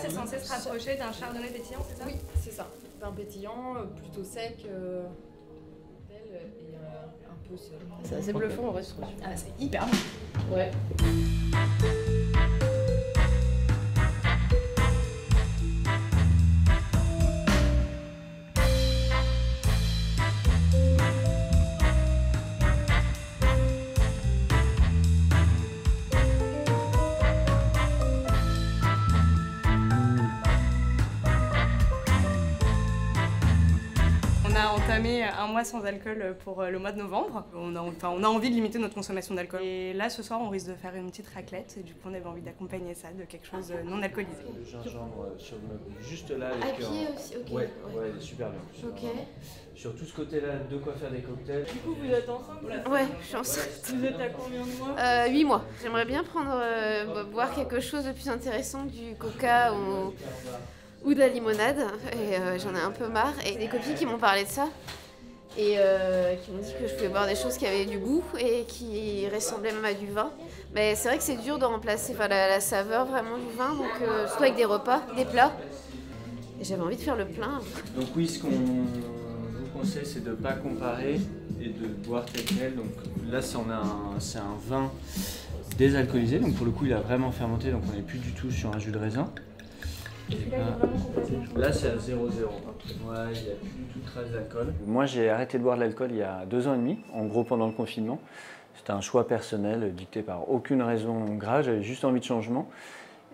c'est censé se rapprocher d'un chardonnay pétillant, c'est ça? Oui, c'est ça. D'un pétillant plutôt sec et un peu seul. C'est assez bluffant en vrai, je trouve. Ah, c'est hyper bon. Ouais. On a entamé un mois sans alcool pour le mois de novembre. On a envie de limiter notre consommation d'alcool. Et là, ce soir, on risque de faire une petite raclette. Et du coup, on avait envie d'accompagner ça de quelque chose non alcoolisé. Le gingembre sur le meuble, juste là. Avec à pied aussi, ok. Ouais, super bien. Ok. Sur tout ce côté-là, de quoi faire des cocktails. Du coup, vous êtes ensemble? Ouais, je suis enceinte. Vous êtes à combien de mois? 8 mois. J'aimerais bien boire quelque chose de plus intéressant que du coca ou de la limonade. Et j'en ai un peu marre. Et des copines qui m'ont parlé de ça. Et qui m'ont dit que je pouvais boire des choses qui avaient du goût et qui ressemblaient même à du vin. Mais c'est vrai que c'est dur de remplacer la saveur vraiment du vin, donc surtout avec des repas, des plats. Et j'avais envie de faire le plein. Donc oui, ce qu'on vous conseille, c'est de ne pas comparer et de boire tel quel. Donc là, c'est un vin désalcoolisé, donc pour le coup, il a vraiment fermenté, donc on n'est plus du tout sur un jus de raisin. Là, c'est à 0,0. Ouais, il n'y a plus du tout de trace d'alcool. Moi, j'ai arrêté de boire de l'alcool il y a 2 ans et demi, en gros pendant le confinement. C'était un choix personnel, dicté par aucune raison grave, j'avais juste envie de changement.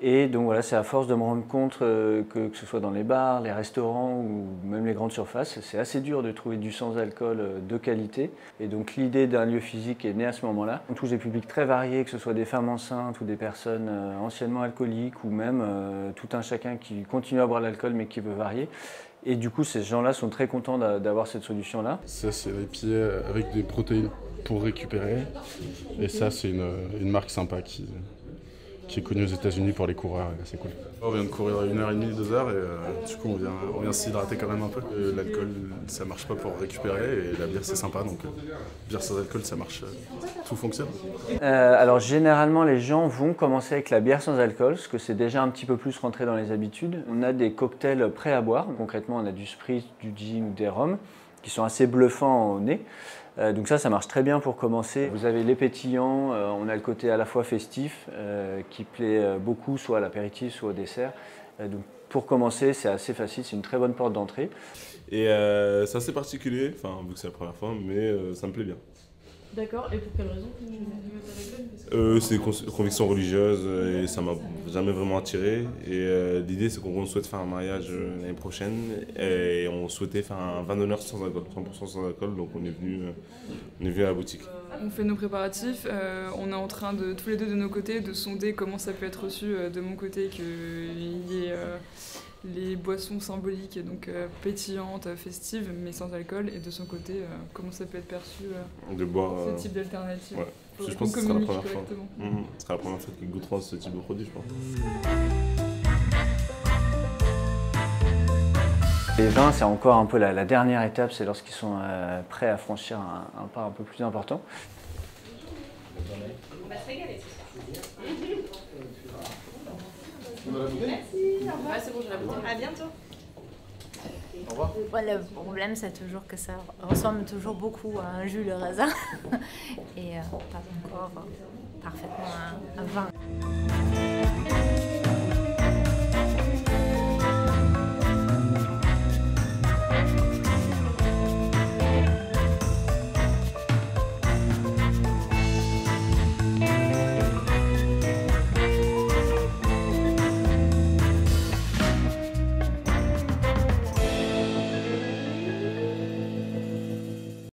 Et donc voilà, c'est à force de me rendre compte que ce soit dans les bars, les restaurants ou même les grandes surfaces, c'est assez dur de trouver du sans-alcool de qualité. Et donc l'idée d'un lieu physique est née à ce moment-là. On touche des publics très variés, que ce soit des femmes enceintes ou des personnes anciennement alcooliques ou même tout un chacun qui continue à boire de l'alcool mais qui veut varier. Et du coup, ces gens-là sont très contents d'avoir cette solution-là. Ça, c'est des pieds avec des protéines pour récupérer. Et ça, c'est une marque sympa qui est connue aux États-Unis pour les coureurs. C'est cool. On vient de courir 1h30, 2 heures et du coup, on vient s'hydrater quand même un peu. L'alcool, ça marche pas pour récupérer et la bière, c'est sympa. Donc, bière sans alcool, ça marche. Tout fonctionne. Alors généralement les gens vont commencer avec la bière sans alcool, parce que c'est déjà un petit peu plus rentré dans les habitudes. On a des cocktails prêts à boire, concrètement on a du spritz, du gin ou des rhums, qui sont assez bluffants au nez. Donc ça marche très bien pour commencer. Vous avez les pétillants, on a le côté à la fois festif, qui plaît beaucoup soit à l'apéritif, soit au dessert. Donc pour commencer c'est assez facile, c'est une très bonne porte d'entrée. Et c'est assez particulier, enfin vu que c'est la première fois, mais ça me plaît bien. D'accord, et pour quelle raison vous buvez de C'est des convictions religieuses et ça m'a jamais vraiment attiré. Et l'idée c'est qu'on souhaite faire un mariage l'année prochaine et on souhaitait faire un vin d'honneur sans alcool, 100% sans alcool, donc on est venu à la boutique. On fait nos préparatifs, on est en train de tous les deux de nos côtés de sonder comment ça peut être reçu de mon côté qu'il y ait les boissons symboliques, donc pétillantes, festives, mais sans alcool, et de son côté, comment ça peut être perçu de boire ce type d'alternative. Ouais. Je pense que ce sera la première fois. Ce sera la première fois qu'ils goûteront ce type de produit, je pense. Les vins, c'est encore un peu la dernière étape, c'est lorsqu'ils sont prêts à franchir un pas un peu plus important. On va se régaler ce soir. Merci, au revoir. Ouais, c'est bon, je la bouteille. À bientôt. Au revoir. Ouais, le problème, c'est toujours que ça ressemble toujours beaucoup à un jus de raisin et pas encore parfaitement à un vin.